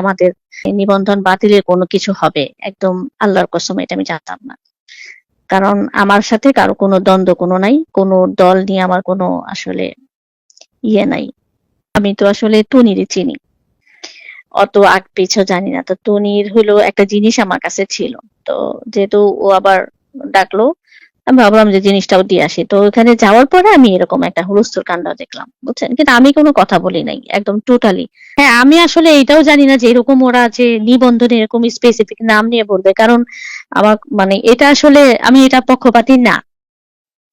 আমাদের নিবন্ধন বাতিলের কোনো কিছু হবে, একদম আল্লাহর কসম এটা আমি জানতাম না। কারণ আমার সাথে কারো কোনো দ্বন্দ্ব কোনো নাই, কোনো দল নিয়ে আমার কোনো আসলে ইয়ে নাই। আমি তো আসলে টুনিরে চিনি, অত আগ পিছু জানি না। তো টুনির হলো একটা জিনিস আমার কাছে ছিল, তো যেহেতু ও আবার ডাকলো, আমি ভাবলাম যে জিনিসটাও দিয়ে আসি। তো ওখানে যাওয়ার পরে আমি এরকম একটা হুলস্থুল কাণ্ড দেখলাম, বুঝছেন, কিন্তু আমি কোনো কথা বলি নাই, একদম টোটালি। হ্যাঁ, আমি আসলে এটাও জানি না যে এরকম ওরা যে নিবন্ধনে এরকম স্পেসিফিক নাম নিয়ে বলবে, কারণ আমার মানে এটা আসলে আমি এটা পক্ষপাতী না,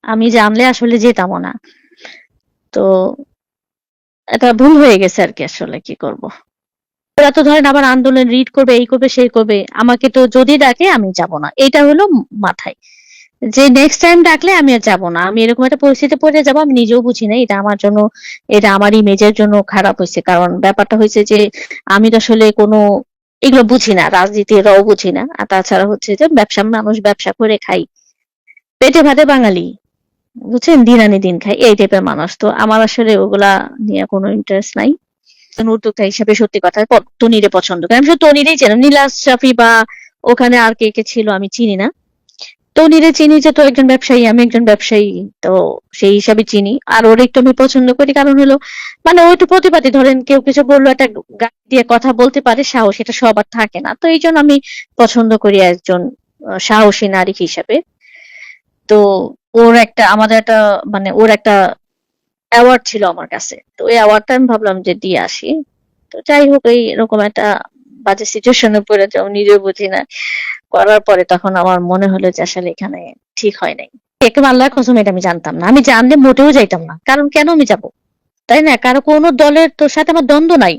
আমি জানলে আসলে যেতামও না। তো এটা ভুল হয়ে গেছে আর কি, আসলে কি করব। ওরা তো ধরেন আবার আন্দোলন রিড করবে, এই করবে সেই করবে, আমাকে তো যদি ডাকে আমি যাব না, এটা হলো মাথায়, যে নেক্সট টাইম ডাকলে আমি আর যাবো না। আমি এরকম একটা পরিস্থিতি পড়ে যাবো, আমি নিজেও বুঝি না, এটা আমার জন্য, এটা আমার ইমেজের জন্য খারাপ হয়েছে। কারণ ব্যাপারটা হয়েছে যে আমি তো আসলে কোনো এগুলো বুঝি না, রাজনীতি রাও বুঝি না, আর তাছাড়া হচ্ছে যে ব্যবসা, মানুষ ব্যবসা করে খাই, পেটে ভাতে বাঙালি, বুঝছেন, দিন আনি দিন খাই, এই টাইপের মানুষ। তো আমার আসলে ওগুলা নিয়ে কোনো ইন্টারেস্ট নাই। উদ্যোক্তা হিসাবে সত্যি কথা তনিরে পছন্দ করি, আমি শুধু তনিরেই চিনি, নীলাজ শাফি বা ওখানে আর কে কে ছিল আমি চিনি না। তনিরে চিনি যে তো একজন ব্যবসায়ী, আমি একজন ব্যবসায়ী, তো সেই হিসাবে চিনি। আর ওর একটু আমি পছন্দ করি, কারণ হলো মানে ও একটু প্রতিবাদী, ধরেন কেউ কিছু বললো একটা গালি দিয়ে কথা বলতে পারে, সাহস, এটা সবার থাকে না। তো এই জন্য আমি পছন্দ করি একজন সাহসী নারী হিসাবে। তো ওর একটা, আমাদের একটা, মানে ওর একটা অ্যাওয়ার্ড ছিল আমার কাছে, তো ওই অ্যাওয়ার্ডটা আমি ভাবলাম যে দিয়ে আসি। তো যাই হোক, এই এরকম একটা বাজে সিচুয়েশনে পড়ে যাও, নিজেও বুঝি না, করার পরে তখন আমার মনে হলো যে আসলে এখানে ঠিক হয় নাই। একে আল্লাহর কসম এটা আমি জানতাম না, আমি জানলে মোটেও যাইতাম না, কারণ কেন আমি যাব, তাই না? কারো কোনো দলের তোর সাথে আমার দ্বন্দ্ব নাই।